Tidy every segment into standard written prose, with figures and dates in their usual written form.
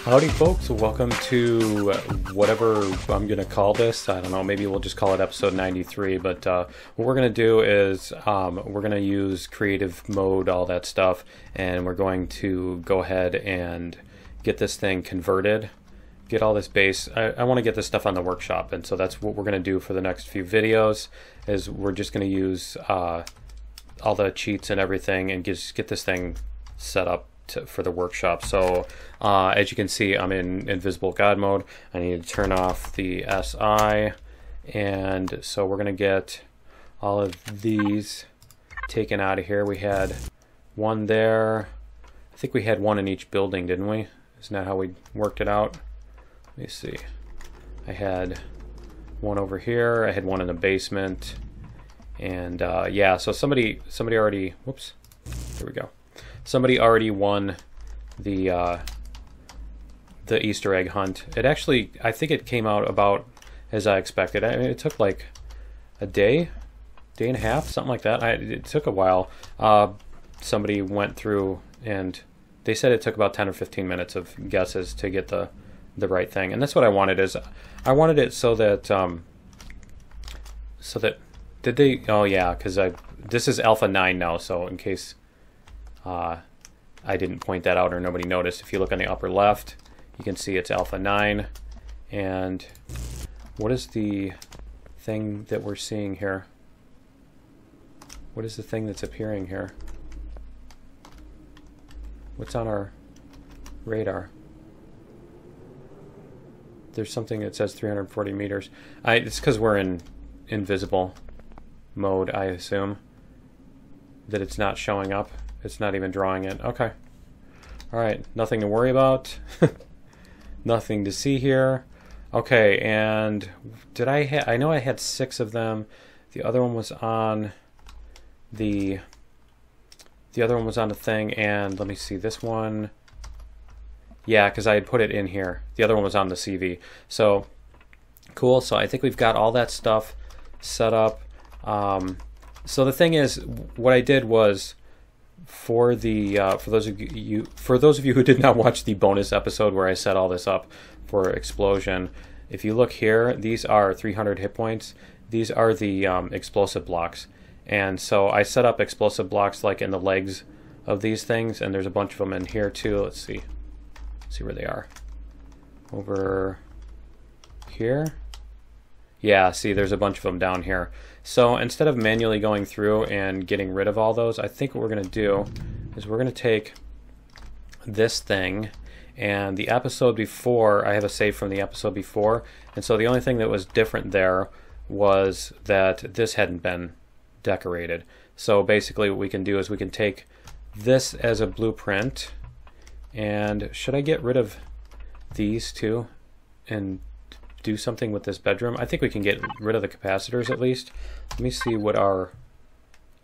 Howdy folks, welcome to whatever I'm going to call this. I don't know, maybe we'll just call it episode 93, but what we're going to do is we're going to use creative mode, all that stuff, and we're going to go ahead and get this thing converted, get all this base. I want to get this stuff on the workshop, and so that's what we're going to do for the next few videos, is we're just going to use all the cheats and everything and just get this thing set up for the workshop. So as you can see, I'm in invisible God mode. I need to turn off the SI, and so we're gonna get all of these taken out of here. We had one there. I think we had one in each building, didn't we? Isn't that how we worked it out? Let me see. I had one over here. I had one in the basement, and yeah. So somebody already. Whoops. There we go. Somebody already won the Easter egg hunt. It actually, I think it came out about as I expected. I mean, it took like a day and a half, something like that. It took a while. Somebody went through and they said it took about 10 or 15 minutes of guesses to get the right thing. And that's what I wanted. Is I wanted it so that did they? Oh yeah, because this is Alpha 9 now. So in case I didn't point that out or nobody noticed, if you look on the upper left, you can see it's Alpha 9. And what is the thing that we're seeing here? What is the thing that's appearing here? What's on our radar? There's something that says 340 meters. It's because we're in invisible mode, I assume, that it's not showing up. It's not even drawing it. Okay. Alright, nothing to worry about. Nothing to see here. Okay, and did I know I had 6 of them. The other one was on the thing, and let me see, this one, yeah, because I had put it in here. The other one was on the CV. So cool. So I think we've got all that stuff set up. So the thing is, what I did was, for those of you who did not watch the bonus episode where I set all this up for explosion, if you look here, these are 300 hit points. These are the explosive blocks, and so I set up explosive blocks like in the legs of these things, and there's a bunch of them in here too. Let's see where they are. Over here. Yeah, see, there's a bunch of them down here. So instead of manually going through and getting rid of all those, I think what we're going to do is we're going to take this thing, and the episode before, I have a save from the episode before, and so the only thing that was different there was that this hadn't been decorated. So basically what we can do is we can take this as a blueprint, and should I get rid of these two and do something with this bedroom? I think we can get rid of the capacitors at least. Let me see what our,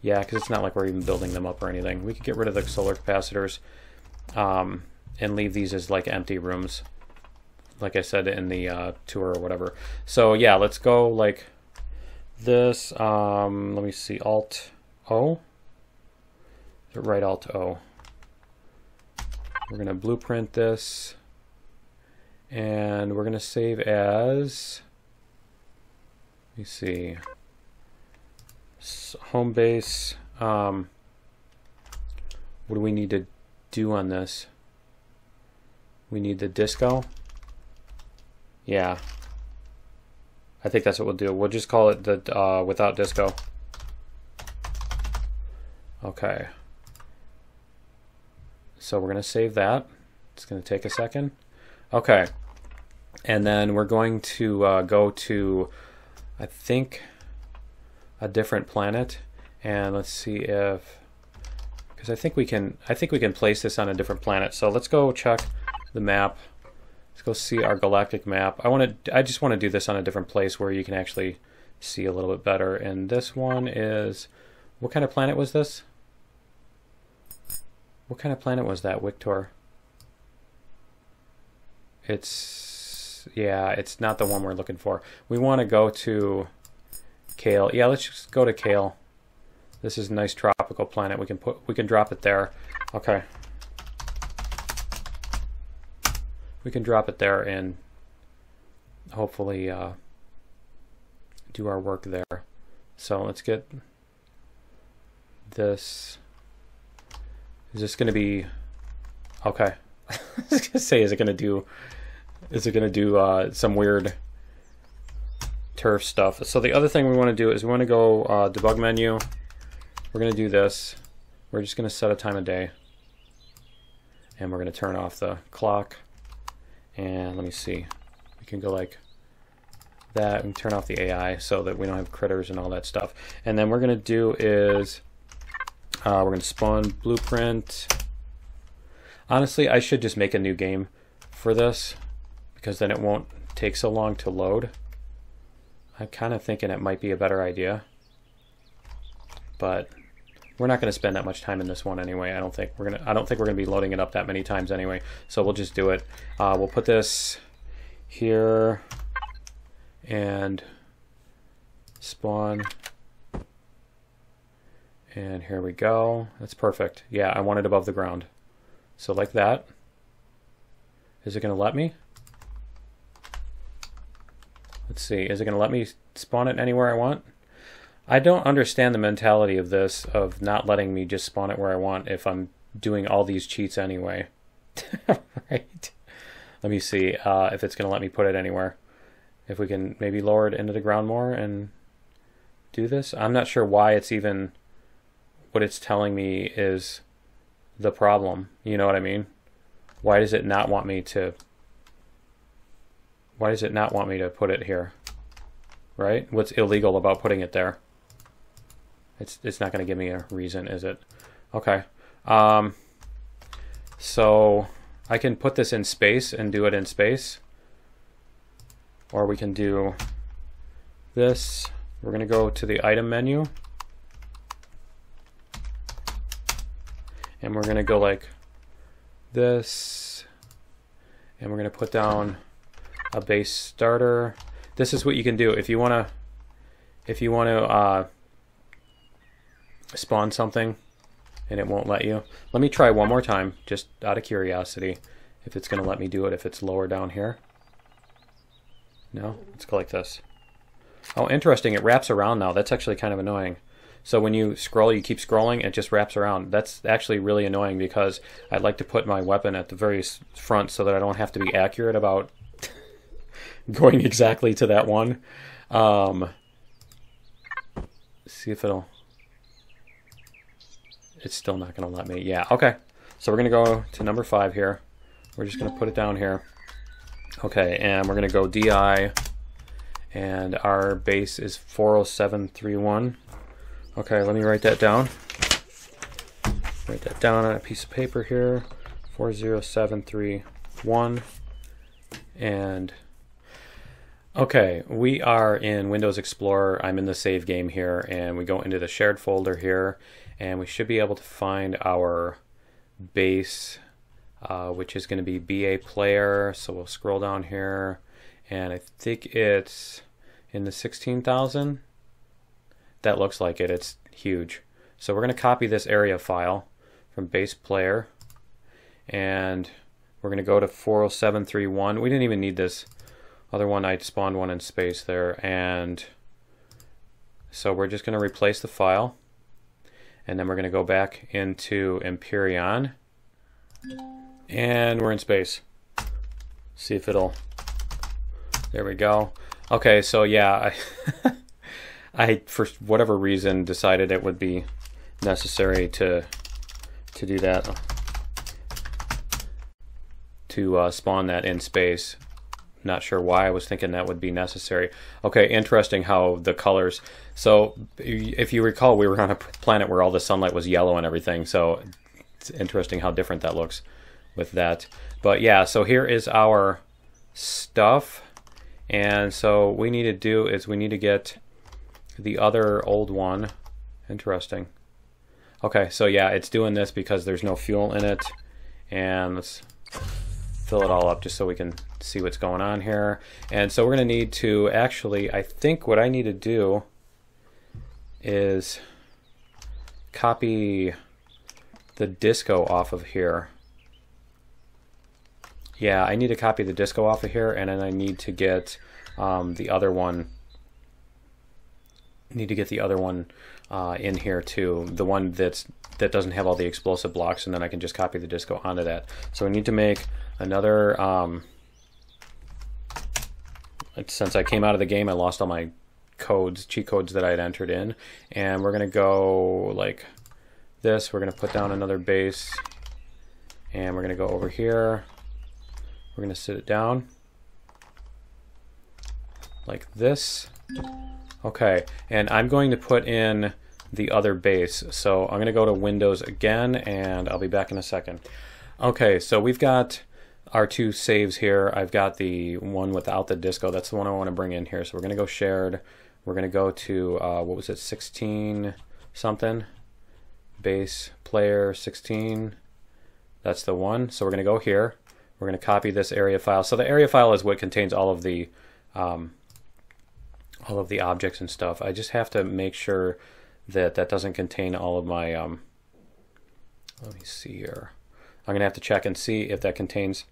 yeah, because it's not like we're even building them up or anything. We could get rid of the solar capacitors and leave these as like empty rooms, like I said in the tour or whatever. So yeah, let's go like this. Let me see, Alt O. Is it right, Alt O? We're gonna blueprint this, and we're going to save as, let me see, home base. What do we need to do on this? We need the disco. Yeah, I think that's what we'll do. We'll just call it the without disco. Okay, so we're going to save that. It's going to take a second. Okay. And then we're going to go to, I think, a different planet, and let's see if, because I think we can place this on a different planet. So let's go check the map. Let's go see our galactic map. I just want to do this on a different place where you can actually see a little bit better. And this one is, what kind of planet was this? What kind of planet was that, Victor? Yeah, it's not the one we're looking for. We want to go to Kale. Yeah, let's just go to Kale. This is a nice tropical planet. We can drop it there. Okay. we can drop it there and hopefully do our work there. So let's get this. Is this going to be okay? I was going to say, is it going to do some weird turf stuff? So the other thing we want to do is we want to go debug menu. We're going to do this. We're just going to set a time of day, and we're going to turn off the clock. And let me see, we can go like that and turn off the AI so that we don't have critters and all that stuff. And then we're going to do is we're going to spawn blueprint. Honestly, I should just make a new game for this because then it won't take so long to load. I'm kind of thinking it might be a better idea, but we're not going to spend that much time in this one anyway. I don't think we're gonna be loading it up that many times anyway. So we'll just do it. We'll put this here and spawn. And here we go. That's perfect. Yeah, I want it above the ground. So like that. Is it going to let me? Let's see. Is it going to let me spawn it anywhere I want? I don't understand the mentality of this, of not letting me just spawn it where I want if I'm doing all these cheats anyway. Right? Let me see if it's going to let me put it anywhere. If we can maybe lower it into the ground more and do this. I'm not sure why it's even... what it's telling me is the problem. You know what I mean? Why does it not want me to put it here? Right? What's illegal about putting it there? It's not going to give me a reason, is it? Okay. So I can put this in space and do it in space. Or we can do this. We're going to go to the item menu. And we're going to go like this. And we're going to put down a base starter. This is what you can do if you want to spawn something and it won't let you. Let me try one more time, just out of curiosity, if it's going to let me do it if it's lower down here. No? Let's go like this. Oh, interesting. It wraps around now. That's actually kind of annoying. So when you scroll, you keep scrolling, it just wraps around. That's actually really annoying because I'd like to put my weapon at the very front so that I don't have to be accurate about going exactly to that one. See if it'll... It's still not going to let me. Yeah, okay. So we're going to go to number 5 here. We're just going to put it down here. Okay, and we're going to go DI, and our base is 40731. Okay, let me write that down. Write that down on a piece of paper here. 40731. And okay, we are in Windows Explorer. I'm in the save game here, and we go into the shared folder here, and we should be able to find our base, which is going to be BA player. So we'll scroll down here, and I think it's in the 16,000. That looks like it. It's huge. So we're going to copy this area file from base player, and we're going to go to 40731. We didn't even need this other one. I spawned one in space there, and so we're just going to replace the file, and then we're going to go back into Empyrion, and we're in space. See if it'll... There we go. Okay, so yeah, I for whatever reason decided it would be necessary to do that, to spawn that in space. Not sure why I was thinking that would be necessary. Okay, interesting how the colors. So if you recall, we were on a planet where all the sunlight was yellow and everything. So it's interesting how different that looks with that. But yeah, so here is our stuff. And so what we need to do is we need to get the other old one. Interesting. Okay, so yeah, it's doing this because there's no fuel in it. And let's fill it all up just so we can see what's going on here. And so we're going to need to actually, I think what I need to do is copy the disco off of here. Yeah, I need to copy the disco off of here, and then I need to get the other one. Need to get the other one in here too. The one that doesn't have all the explosive blocks, and then I can just copy the disco onto that. So we need to make another. Since I came out of the game, I lost all my codes, cheat codes that I had entered in, and we're gonna go like this. We're gonna put down another base, and we're gonna go over here. We're gonna sit it down like this. Okay, and I'm going to put in the other base. So I'm gonna go to Windows again, and I'll be back in a second. Okay, so we've got our two saves here. I've got the one without the disco. That's the one I want to bring in here. So we're gonna go shared. We're gonna go to what was it, 16 something, base player 16. That's the one. So we're gonna go here. We're gonna copy this area file. So the area file is what contains all of the objects and stuff. I just have to make sure that that doesn't contain all of my. Let me see here. I'm gonna have to check and see if that contains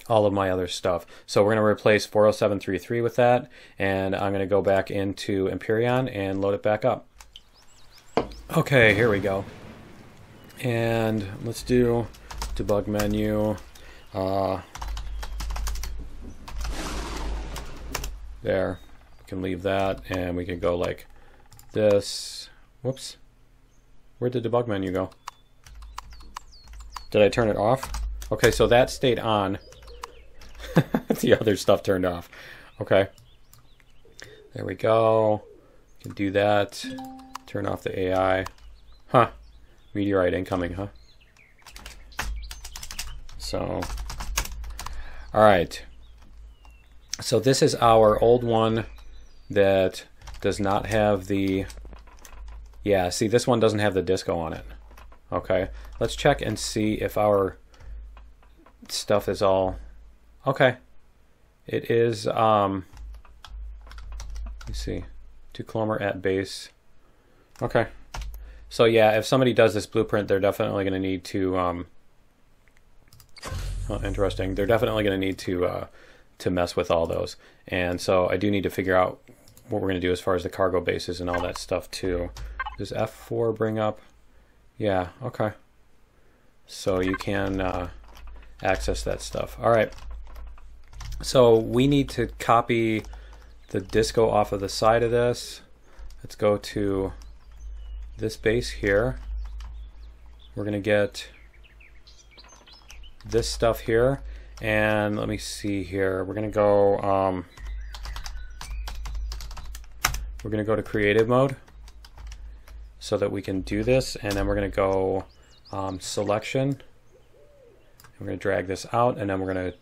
all of my other stuff. So we're going to replace 40733 with that, and I'm going to go back into Empyrion and load it back up. Okay, here we go. And let's do debug menu. There. We can leave that, and we can go like this. Whoops. Where'd the debug menu go? Did I turn it off? Okay, so that stayed on. The other stuff turned off. Okay. There we go. Can do that. Turn off the AI. Huh. Meteorite incoming, huh? So. Alright. So this is our old one that does not have the... Yeah, see, this one doesn't have the disco on it. Okay. Let's check and see if our stuff is all... Okay. It is, let's see, to Plummer at base. Okay. So yeah, if somebody does this blueprint, they're definitely going to need to, oh, interesting. They're definitely going to need to mess with all those. And so I do need to figure out what we're going to do as far as the cargo bases and all that stuff too. Does F4 bring up? Yeah, okay. So you can access that stuff. All right. So we need to copy the disco off of the side of this. Let's go to this base here. We're going to get this stuff here. And let me see here. We're going to go to creative mode so that we can do this. And then we're going to go selection. We're going to drag this out, and then we're going to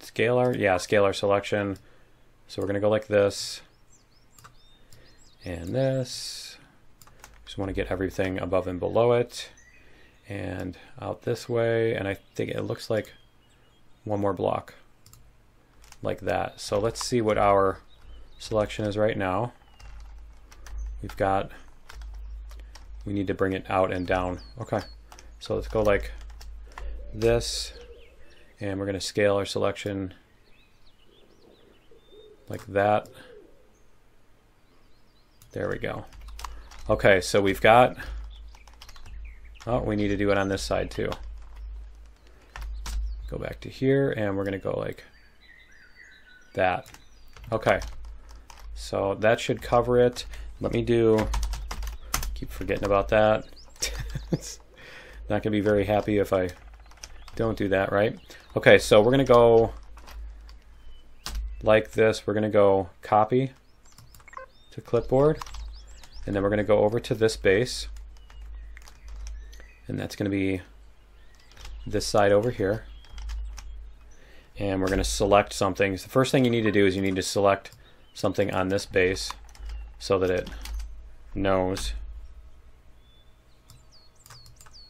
scalar selection. So we're going to go like this and this. Just want to get everything above and below it and out this way. And I think it looks like one more block like that. So let's see what our selection is right now. We need to bring it out and down. Okay. So let's go like this. And we're going to scale our selection like that. There we go. Okay, so we've got... Oh, we need to do it on this side too. Go back to here, and we're going to go like that. Okay, so that should cover it. Let me do... Keep forgetting about that. It's not going to be very happy if I don't do that, right? Okay, so we're going to go like this. We're going to go copy to clipboard, and then we're going to go over to this base, and that's going to be this side over here, and we're going to select something. So the first thing you need to do is you need to select something on this base so that it knows.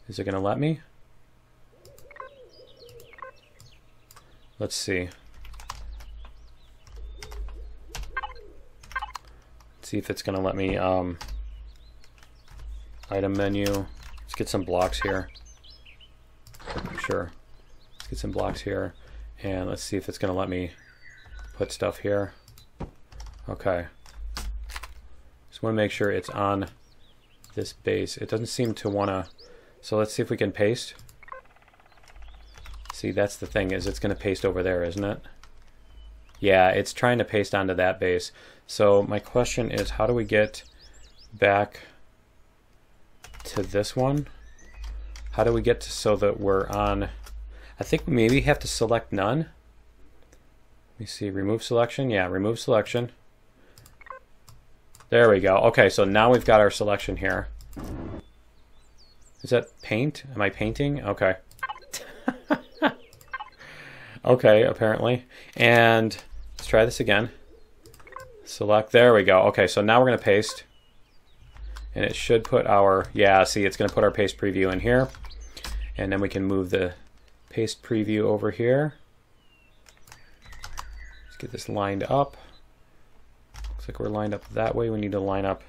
Is it going to let me? Let's see. Let's see if it's going to let me item menu. Let's get some blocks here. Sure. get some blocks here, and let's see if it's going to let me put stuff here. Okay. Just want to make sure it's on this base. It doesn't seem to want to, so let's see if we can paste. See, that's the thing, is it's going to paste over there, isn't it? Yeah, it's trying to paste onto that base. So my question is, how do we get back to this one? How do we get to, so that we're on, I think we maybe have to select none. Let me see, remove selection. Yeah, remove selection. There we go. Okay, so now we've got our selection here. Is that paint? Am I painting? Okay. Okay, apparently. And let's try this again. Select, there we go. Okay, so now we're going to paste. And it should put our, yeah, see, it's going to put our paste preview in here. And then we can move the paste preview over here. Let's get this lined up. Looks like we're lined up that way. We need to line up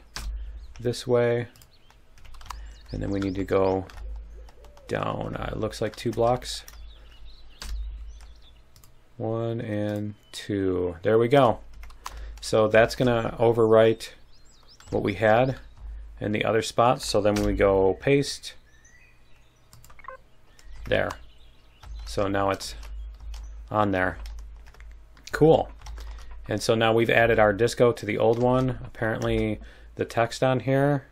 this way. And then we need to go down, it looks like 2 blocks. 1 and 2. There we go. So that's going to overwrite what we had in the other spots. So then when we go paste, there. So now it's on there. Cool. And so now we've added our disco to the old one. Apparently the text on here.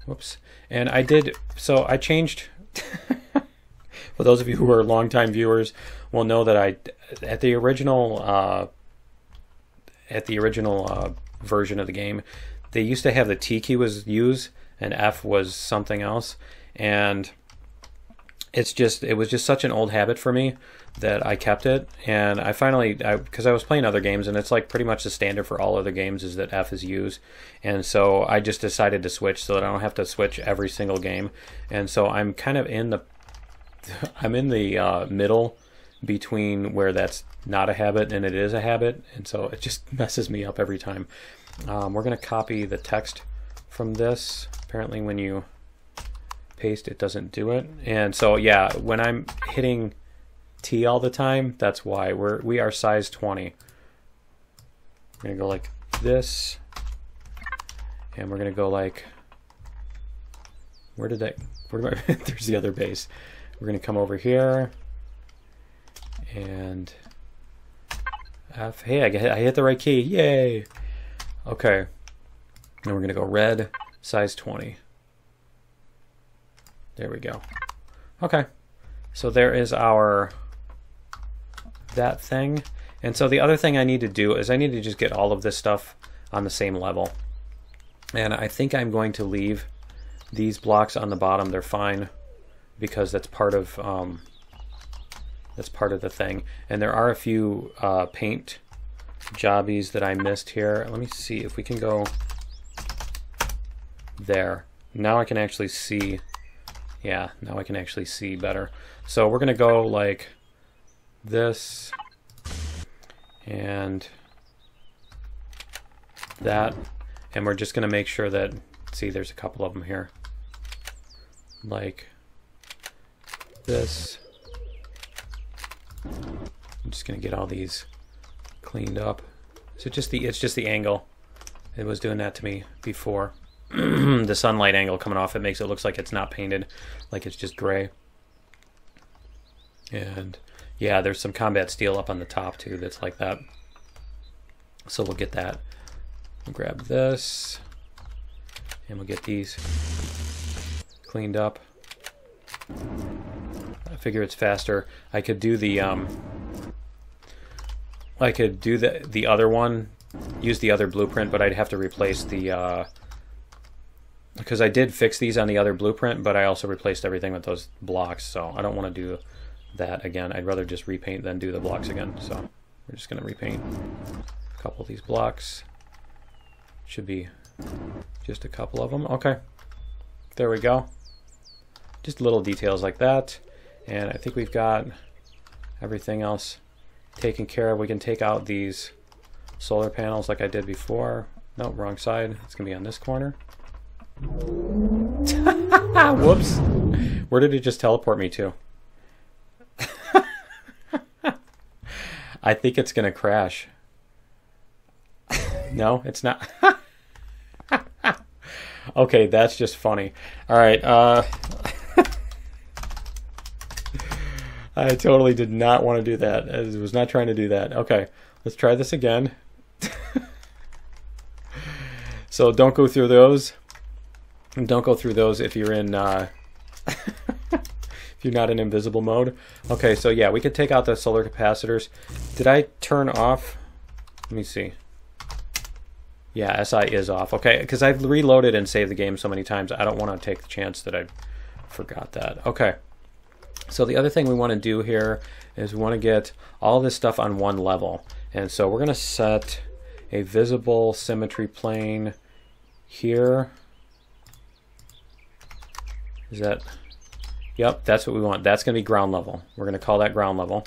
Whoops. And I did, so I changed, for those of you who are longtime viewers will know that I, at the original version of the game, they used to have the T key was use and F was something else. And it was just such an old habit for me that I kept it, and I finally, because I was playing other games, and it's like pretty much the standard for all other games is that F is used, and so I just decided to switch so that I don't have to switch every single game, and so I'm kind of in the, I'm in the middle between where that's not a habit and it is a habit, and so it just messes me up every time. We're going to copy the text from this. Apparently when you paste it doesn't do it, and so yeah, when I'm hitting T all the time, that's why we are size 20. We're gonna go like this, and we're gonna go like, where did that, there's the other base. We're gonna come over here and F. Hey, I hit the right key, yay. Okay, then we're gonna go red, size 20. There we go. Okay, so there is our that thing. And so the other thing I need to do is I need to just get all of this stuff on the same level. And I think I'm going to leave these blocks on the bottom. They're fine because that's part of the thing. And there are a few paint jobbies that I missed here. Let me see if we can go there. Now I can actually see. Yeah, now I can actually see better. So we're going to go like this and that, and we're just going to make sure that, see, there's a couple of them here. Like this. I'm just going to get all these cleaned up. So it's just the angle. It was doing that to me before. The sunlight angle coming off it makes it look like it's not painted, like it's just gray. And yeah, there's some combat steel up on the top too that's like that. So we'll get that. We'll grab this and we'll get these cleaned up. I figure it's faster. I could do the other one, use the other blueprint, but I'd have to replace the because I did fix these on the other blueprint, but I also replaced everything with those blocks, so I don't want to do that again. I'd rather just repaint than do the blocks again. So we're just going to repaint a couple of these blocks. Should be just a couple of them. Okay, there we go. Just little details like that, and I think we've got everything else taken care of. We can take out these solar panels like I did before. No, wrong side. It's gonna be on this corner. Whoops. Where did it just teleport me to? I think it's gonna crash. No, it's not. Okay, that's just funny. All right. I totally did not want to do that. I was not trying to do that. Okay, let's try this again. So don't go through those. Don't go through those if you're in if you're not in invisible mode. Okay, so yeah, we could take out the solar capacitors. Did I turn off? Let me see. Yeah, SI is off. Okay, because I've reloaded and saved the game so many times, I don't want to take the chance that I forgot that. Okay. So the other thing we want to do here is we want to get all this stuff on one level. And so we're going to set a visible symmetry plane here. Is that? Yep, that's what we want. That's going to be ground level. We're going to call that ground level.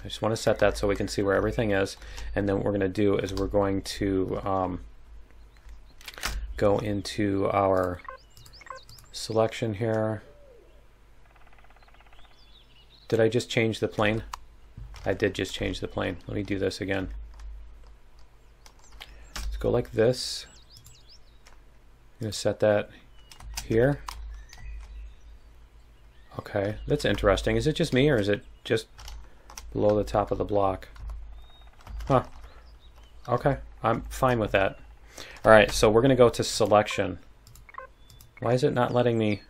I just want to set that so we can see where everything is. And then what we're going to do is we're going to go into our selection here. Did I just change the plane? I did just change the plane. Let me do this again. Let's go like this. I'm going to set that here. Okay, that's interesting. Is it just me or is it just below the top of the block? Huh. Okay, I'm fine with that. All right, so we're going to go to selection. Why is it not letting me...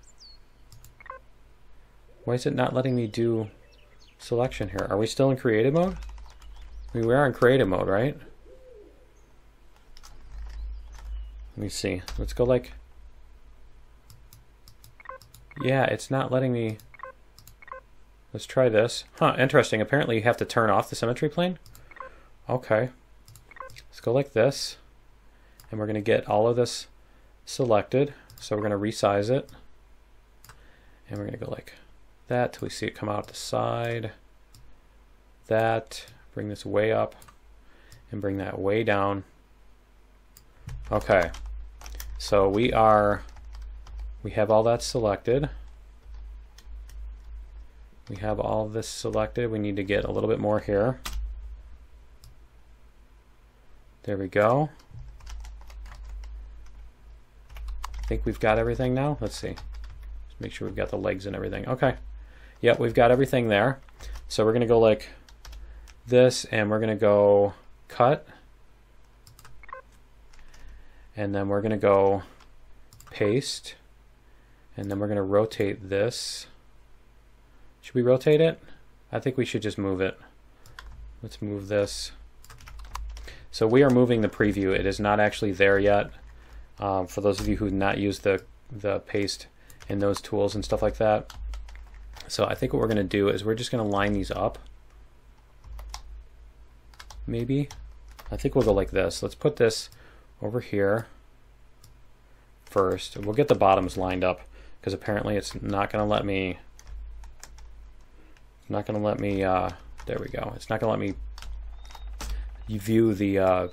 Why is it not letting me do selection here? Are we still in creative mode? I mean, we are in creative mode, right? Let me see. Let's go like... Yeah, it's not letting me... Let's try this. Huh, interesting. Apparently you have to turn off the symmetry plane. Okay. Let's go like this. And we're going to get all of this selected. So we're going to resize it. And we're going to go like... that till we see it come out the side. That, bring this way up and bring that way down. Okay, so we have all that selected. We have all this selected. We need to get a little bit more here. There we go. I think we've got everything now. Let's see. Just make sure we've got the legs and everything. Okay. Yep, we've got everything there. So we're going to go like this, and we're going to go cut. And then we're going to go paste. And then we're going to rotate this. Should we rotate it? I think we should just move it. Let's move this. So we are moving the preview. It is not actually there yet. For those of you who have not used the paste and those tools and stuff like that. So I think what we're going to do is we're just going to line these up. Maybe. I think we'll go like this. Let's put this over here first. We'll get the bottoms lined up because apparently it's not going to let me... there we go. It's not going to let me view the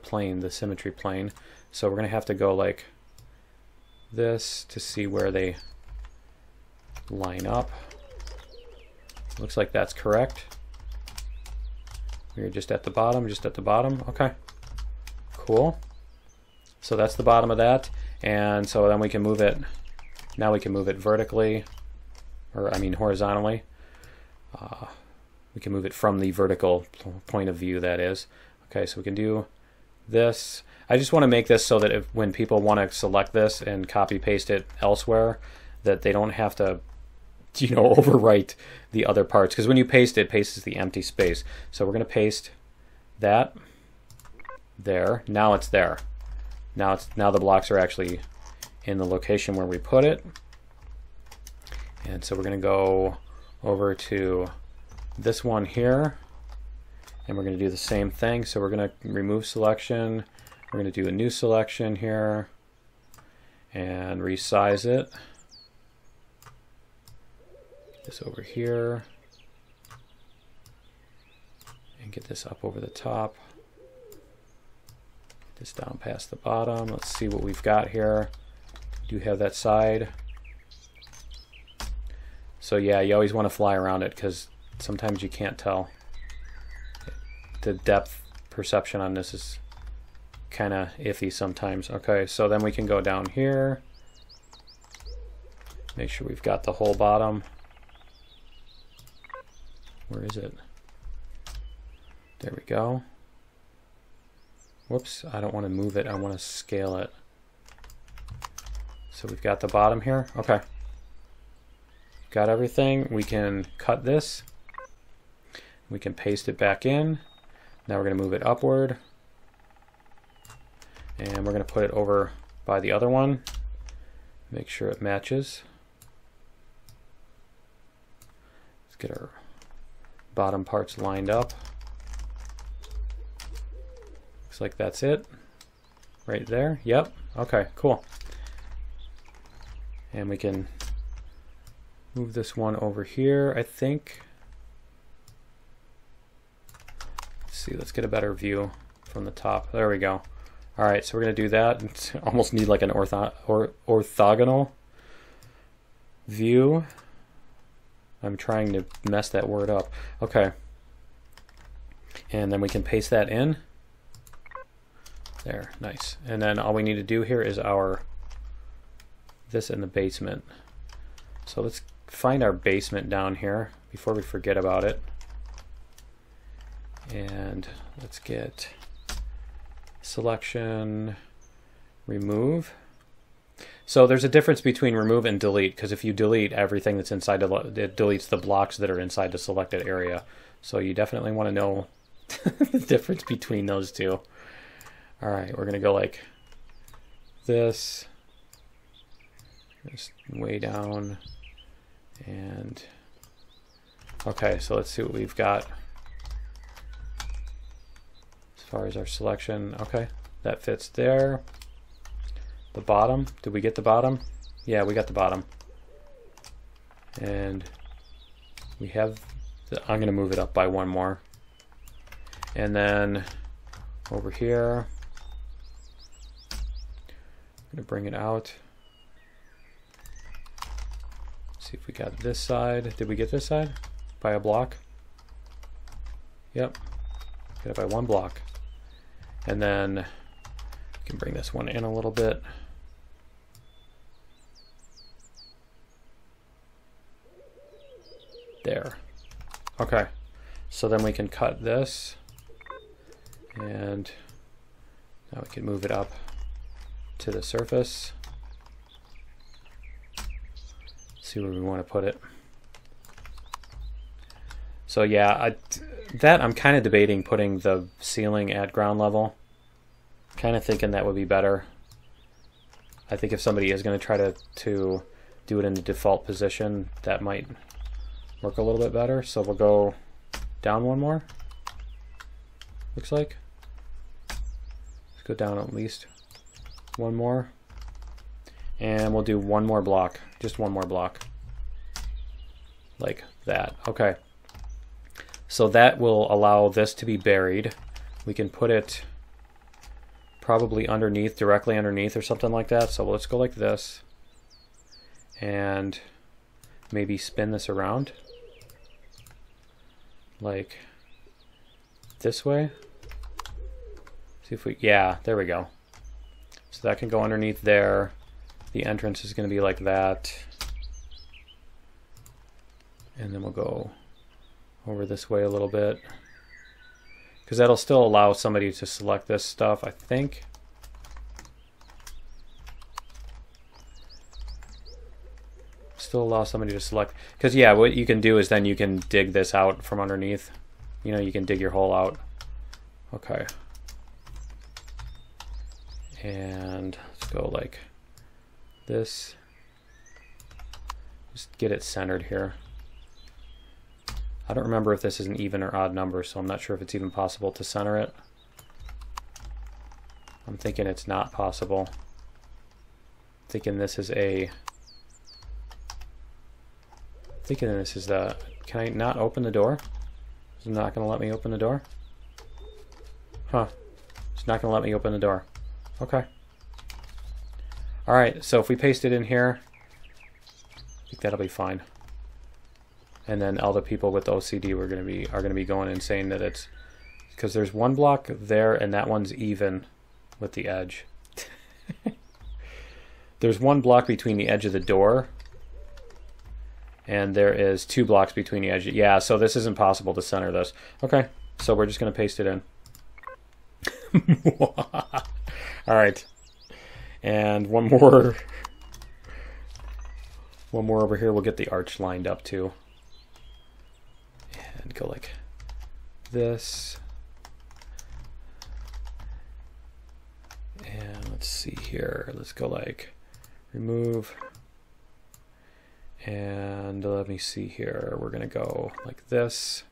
plane, the symmetry plane. So we're going to have to go like this to see where they line up. Looks like that's correct. We're just at the bottom, Okay, cool. So that's the bottom of that, and so then we can move it. Now we can move it vertically, or I mean horizontally. We can move it from the vertical point of view, that is. Okay, so we can do this. I just want to make this so that when people want to select this and copy paste it elsewhere, that they don't have to, you know, overwrite the other parts, because when you paste it, it pastes the empty space. So we're going to paste that there. Now it's there. Now the blocks are actually in the location where we put it. And so we're going to go over to this one here, and we're going to do the same thing. So we're going to remove selection. We're going to do a new selection here and resize it. This over here and get this up over the top. Get this down past the bottom. Let's see what we've got here. We do have that side. So yeah, you always want to fly around it because sometimes you can't tell. the depth perception on this is kind of iffy sometimes. Okay, so then we can go down here. Make sure we've got the whole bottom. Where is it? There we go. Whoops, I don't want to move it, I want to scale it. So we've got the bottom here. Okay. Got everything. We can cut this. We can paste it back in. Now we're going to move it upward. And we're going to put it over by the other one. Make sure it matches. Let's get our bottom parts lined up. Looks like that's it. Right there. Yep. Okay, cool. And we can move this one over here, I think. Let's see, let's get a better view from the top. There we go. All right, so we're going to do that. It's almost need like an orthogonal view. I'm trying to mess that word up. Okay. And then we can paste that in. There, nice. And then all we need to do here is this in the basement. So let's find our basement down here before we forget about it. And let's get selection, remove. So there's a difference between remove and delete, because if you delete everything that's inside, it deletes the blocks that are inside the selected area. So you definitely want to know the difference between those two. All right, we're going to go like this, just way down, and okay, so let's see what we've got as far as our selection. Okay, that fits there. The bottom, did we get the bottom? Yeah, we got the bottom. And we have, I'm going to move it up by one more. And then over here, I'm going to bring it out. See if we got this side. Did we get this side? By a block? Yep. Get it by one block. And then we can bring this one in a little bit. There. Okay. So then we can cut this. And now we can move it up to the surface. See where we want to put it. So yeah, I'm kind of debating putting the ceiling at ground level. Kind of thinking that would be better. I think if somebody is going to try to do it in the default position, that might work a little bit better. So we'll go down one more. Looks like. Let's go down at least one more. And we'll do one more block. Just one more block. Like that. Okay. So that will allow this to be buried. We can put it probably underneath, directly underneath or something like that. So let's go like this. And maybe spin this around. Like this way. See if we, yeah, there we go. So that can go underneath there. The entrance is going to be like that. And then we'll go over this way a little bit. Because that'll still allow somebody to select this stuff, I think. Still allow somebody to select. Because yeah, what you can do is then you can dig this out from underneath. You know, you can dig your hole out. Okay. And let's go like this. Just get it centered here. I don't remember if this is an even or odd number, so I'm not sure if it's even possible to center it. I'm thinking it's not possible. I'm thinking this is a... Thinking this is the... Can I not open the door? Is it not going to let me open the door? Huh. It's not going to let me open the door. Okay. Alright, so if we paste it in here, I think that'll be fine. And then all the people with OCD are going to be going and saying that it's because there's one block there and that one's even with the edge. There's one block between the edge of the door, and there is 2 blocks between the edge. Yeah, so this isn't possible to center this. Okay, so we're just going to paste it in. All right, and one more over here. We'll get the arch lined up too, and go like this. And let's see here. Let's go like remove. And let me see here. We're going to go like this.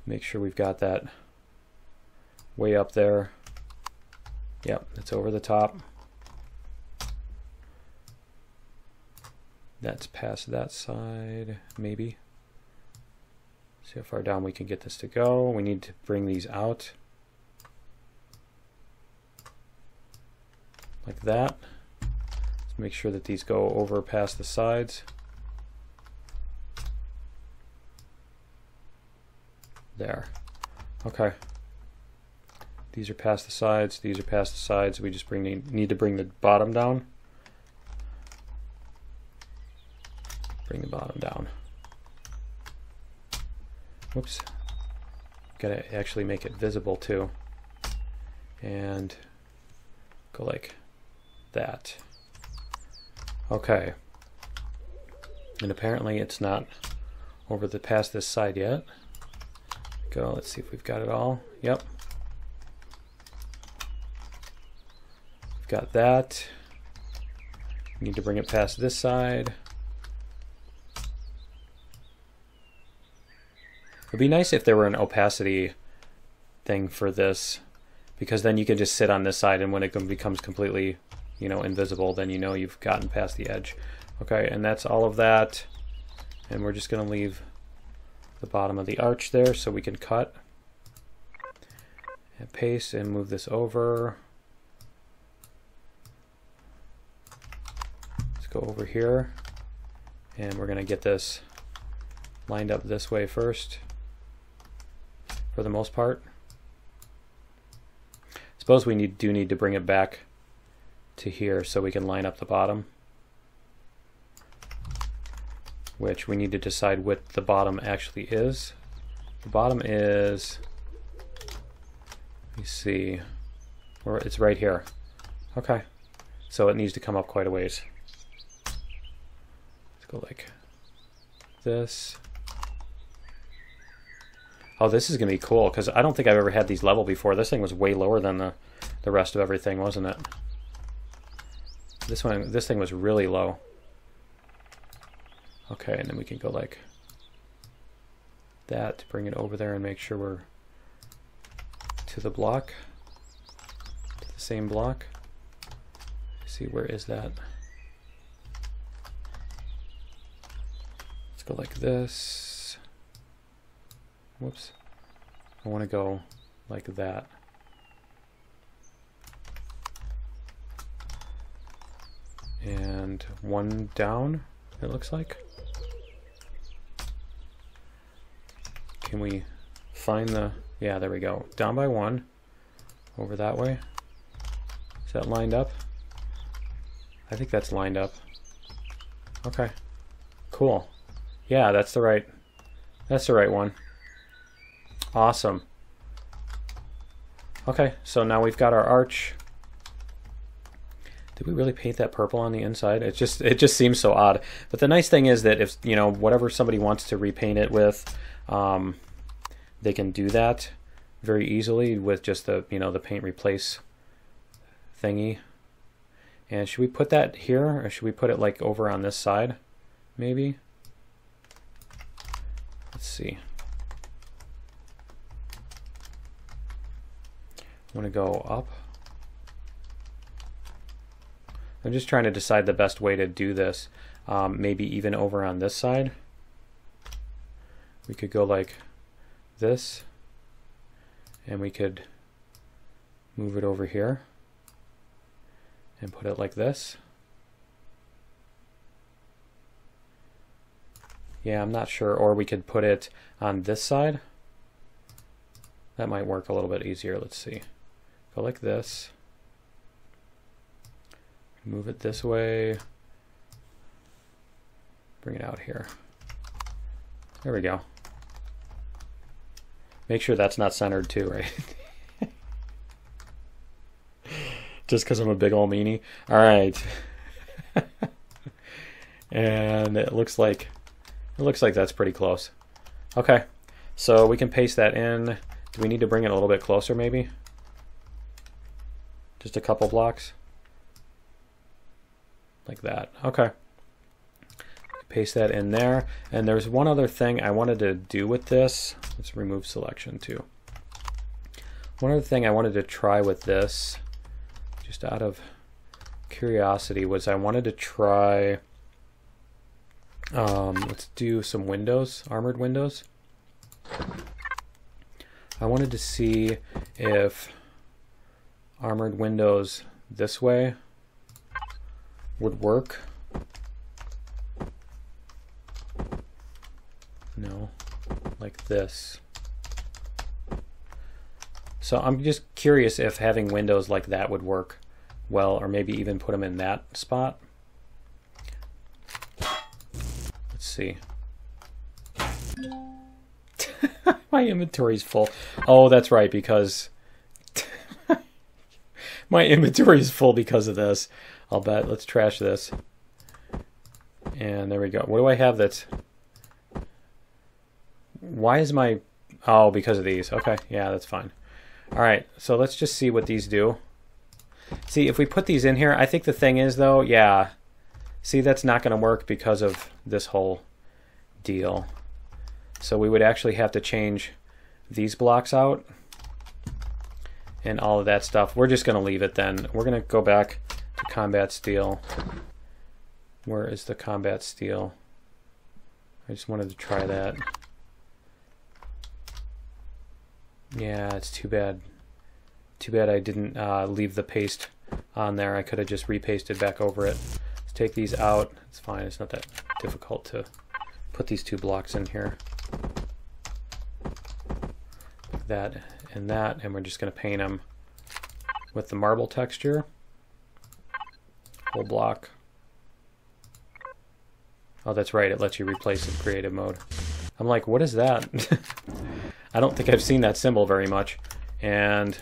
Make sure we've got that way up there. Yep, it's over the top. That's past that side, maybe. See how far down we can get this to go. We need to bring these out. Like that. Let's make sure that these go over past the sides. There. Okay. These are past the sides. These are past the sides. We just need to bring the bottom down. Bring the bottom down. Whoops. Gotta actually make it visible too. And go like that. Okay. And apparently it's not over the past this side yet. Go, let's see if we've got it all. Yep. We've got that. We need to bring it past this side. It'd be nice if there were an opacity thing for this, because then you can just sit on this side, and when it becomes completely, you know, invisible, then you know you've gotten past the edge. Okay, and that's all of that. And we're just going to leave the bottom of the arch there so we can cut and paste and move this over. Let's go over here, and we're going to get this lined up this way first for the most part. Suppose we do need to bring it back to here so we can line up the bottom, which we need to decide what the bottom actually is. The bottom is, let me see, it's right here. Okay, so it needs to come up quite a ways. Let's go like this. Oh, this is going to be cool, because I don't think I've ever had these level before. This thing was way lower than the rest of everything, wasn't it? This thing was really low. Okay, and then we can go like that to bring it over there and make sure we're to the block, to the same block. Let's see, where is that? Let's go like this. Whoops. I want to go like that. And one down, it looks like. Can we find the, yeah, there we go. Down by one, over that way. Is that lined up? I think that's lined up. Okay, cool. Yeah, that's the right one. Awesome. Okay, so now we've got our arch. Did we really paint that purple on the inside? It just seems so odd. But the nice thing is that if, you know, whatever somebody wants to repaint it with, they can do that very easily with just the, you know, the paint replace thingy. And should we put that here, or should we put it like over on this side? Maybe. Let's see. I want to go up. I'm just trying to decide the best way to do this. Maybe even over on this side. We could go like this, and we could move it over here and put it like this. Yeah, I'm not sure. Or we could put it on this side That might work a little bit easier. Let's see. Go like this. Move it this way. Bring it out here. There we go. Make sure that's not centered too, right? Just because I'm a big old meanie. All right. And it looks like that's pretty close. Okay, so we can paste that in. Do we need to bring it a little bit closer, maybe? Just a couple blocks, like that. Okay. Paste that in there. And there's one other thing I wanted to do with this. Let's remove selection too. One other thing I wanted to try with this, just out of curiosity, was I wanted to try, let's do some windows, armored windows. I wanted to see if armored windows this way would work. No, like this. So I'm just curious if having windows like that would work well, or maybe even put them in that spot. Let's see. My inventory's full. Oh, that's right, because my inventory is full because of this. I'll bet. Let's trash this. And there we go. What do I have that's... Why is my... Oh, because of these. Okay, yeah, that's fine. All right, so let's just see what these do. See, if we put these in here, I think the thing is, though, yeah. See, that's not going to work because of this whole deal. So we would actually have to change these blocks out and all of that stuff. We're just going to leave it then. We're going to go back to combat steel. Where is the combat steel? I just wanted to try that. Yeah, it's too bad. Too bad I didn't leave the paste on there. I could have just repasted back over it. Let's take these out. It's fine. It's not that difficult to put these two blocks in here. Like that and that. And we're just going to paint them with the marble texture. Whole block. Oh, that's right. It lets you replace in creative mode. I'm like, what is that? I don't think I've seen that symbol very much. And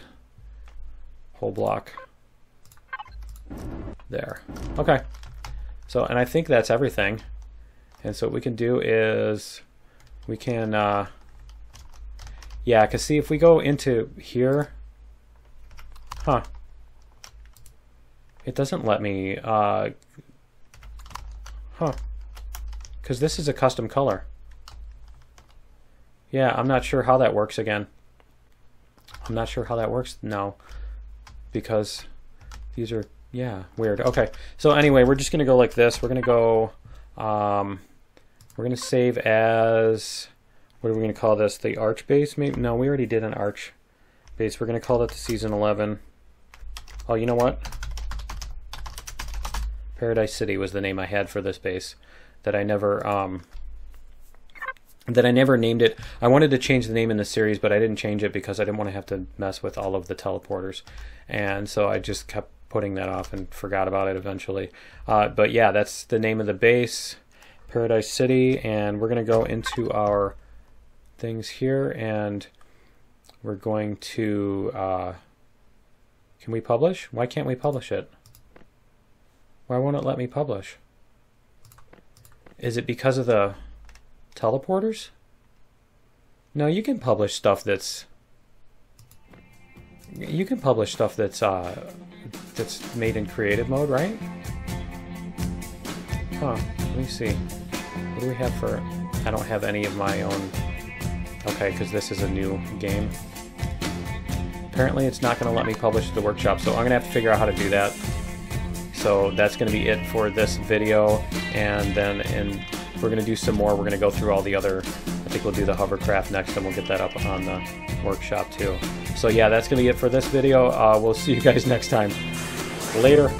whole block there. Okay. So, and I think that's everything. And so what we can do is we can, yeah, because see, if we go into here, huh, it doesn't let me, huh, because this is a custom color. Yeah, I'm not sure how that works again. I'm not sure how that works now, because these are, yeah, weird. Okay, so anyway, we're just going to go like this. We're going to go, we're going to save as, what are we going to call this? The arch base? Maybe? No, we already did an arch base. We're going to call that the season 11. Oh, you know what? Paradise City was the name I had for this base that I never, named it. I wanted to change the name in the series, but I didn't change it because I didn't want to have to mess with all of the teleporters. And so I just kept putting that off and forgot about it eventually. But yeah, that's the name of the base, Paradise City. And we're going to go into our things here, and we're going to... can we publish? Why can't we publish it? Why won't it let me publish? Is it because of the teleporters? No, you can publish stuff that's... You can publish stuff that's made in creative mode, right? Huh, let me see. What do we have for... I don't have any of my own... Okay, because this is a new game. Apparently it's not going to let me publish the workshop, so I'm going to have to figure out how to do that. So that's going to be it for this video, and then we're going to do some more. We're going to go through all the other... I think we'll do the hovercraft next, and we'll get that up on the workshop too. So yeah, that's going to be it for this video. We'll see you guys next time. Later.